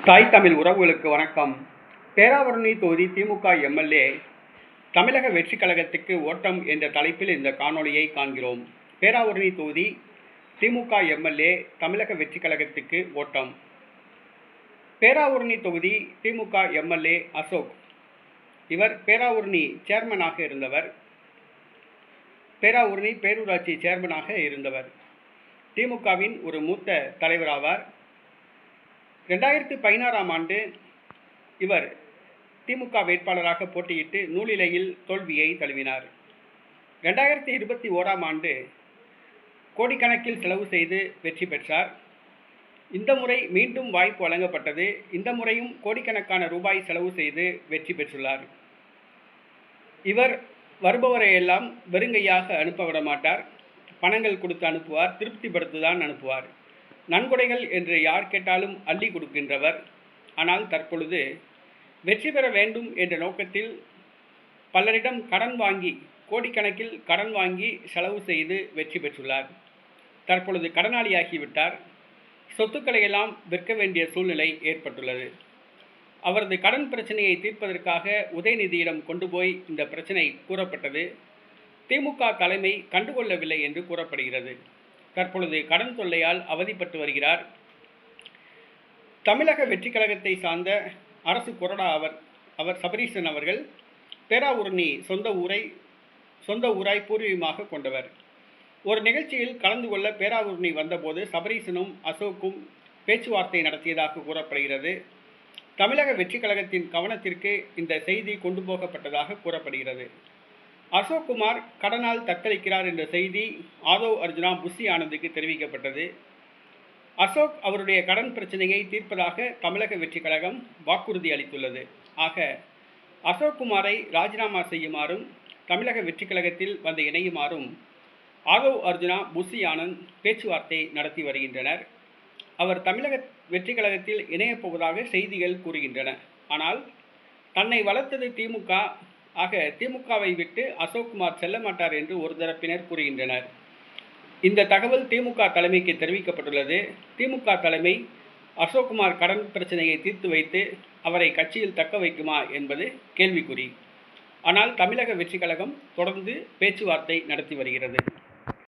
தாய் தமிழ் உறவுகளுக்கு வணக்கம். பேராவூரணி தொகுதி திமுக எம்எல்ஏ தமிழக வெற்றி கழகத்துக்கு ஓட்டம் என்ற தலைப்பில் இந்த காணொளியை காண்கிறோம். பேராவூரணி தொகுதி திமுக எம்எல்ஏ தமிழக வெற்றி கழகத்துக்கு ஓட்டம். பேராவூரணி தொகுதி திமுக எம்எல்ஏ அசோக். இவர் பேராவூரணி சேர்மனாக இருந்தவர். பேராவூரணி பேரூராட்சி சேர்மனாக இருந்தவர். திமுகவின் ஒரு மூத்த தலைவராவார். 2016ஆம் ஆண்டு இவர் திமுக வேட்பாளராக போட்டியிட்டு நூலிலையில் தோல்வியை தழுவினார். 2021ஆம் ஆண்டு கோடிக்கணக்கில் செலவு செய்து வெற்றி பெற்றார். இந்த முறை மீண்டும் வாய்ப்பு வழங்கப்பட்டது. இந்த முறையும் கோடிக்கணக்கான ரூபாய் செலவு செய்து வெற்றி பெற்றுள்ளார். இவர் வருபவரையெல்லாம் வெறுங்கையாக அனுப்ப விட மாட்டார். பணங்கள் கொடுத்து அனுப்புவார், திருப்திப்படுத்திதான் அனுப்புவார். நன்கொடைகள் என்று யார் கேட்டாலும் அள்ளி கொடுக்கின்றவர். ஆனால் தற்பொழுது வெற்றி பெற வேண்டும் என்ற நோக்கத்தில் பலரிடம் கடன் வாங்கி, கோடிக்கணக்கில் கடன் வாங்கி செலவு செய்து வெற்றி பெற்றுள்ளார். தற்பொழுது கடனாளியாகிவிட்டார். சொத்துக்களை எல்லாம் விற்க வேண்டிய சூழ்நிலை ஏற்பட்டுள்ளது. அவரது கடன் பிரச்சனையை தீர்ப்பதற்காக உதயநிதியிடம் கொண்டு போய் இந்த பிரச்சனை கூறப்பட்டது. திமுக தலைமை கண்டுகொள்ளவில்லை என்று கூறப்படுகிறது. தற்பொழுது கடன் தொல்லையால் அவதிப்பட்டு வருகிறார். தமிழக வெற்றி கழகத்தை சார்ந்த அரசு கொறடா அவர் சபரீசன் அவர்கள் பேராவூரணி சொந்த ஊராய் பூர்வீகமாக கொண்டவர். ஒரு நிகழ்ச்சியில் கலந்து கொள்ள பேராவூரணி வந்தபோது சபரீசனும் அசோக்கும் பேச்சுவார்த்தை நடத்தியதாக கூறப்படுகிறது. தமிழக வெற்றி கழகத்தின் கவனத்திற்கு இந்த செய்தி கொண்டு போகப்பட்டதாக கூறப்படுகிறது. அசோக்குமார் கடனால் தத்தளிக்கிறார் என்ற செய்தி ஆதவ் அர்ஜுனா புஷி ஆனந்துக்கு தெரிவிக்கப்பட்டது. அசோக் அவருடைய கடன் பிரச்சனையை தீர்ப்பதாக தமிழக வெற்றி கழகம் வாக்குறுதி அளித்துள்ளது. ஆக அசோக்குமாரை ராஜினாமா செய்யுமாறும் தமிழக வெற்றி கழகத்தில் வந்து இணையுமாறும் ஆதவ் அர்ஜுனா புஷி ஆனந்த் பேச்சுவார்த்தை நடத்தி வருகின்றனர். அவர் தமிழக வெற்றி கழகத்தில் இணையப் போவதாக செய்திகள் கூறுகின்றன. ஆனால் தன்னை வளர்த்தது திமுக. ஆக திமுகவை விட்டு அசோக்குமார் செல்ல மாட்டார் என்று ஒரு தரப்பினர் கூறுகின்றனர். இந்த தகவல் திமுக தலைமைக்கு தெரிவிக்கப்பட்டுள்ளது. திமுக தலைமை அசோக்குமார் கடன் பிரச்சனையை தீர்த்து வைத்து அவரை கட்சியில் தக்க வைக்குமா என்பது கேள்விக்குறி. ஆனால் தமிழக வெற்றி கழகம் தொடர்ந்து பேச்சுவார்த்தை நடத்தி வருகிறது.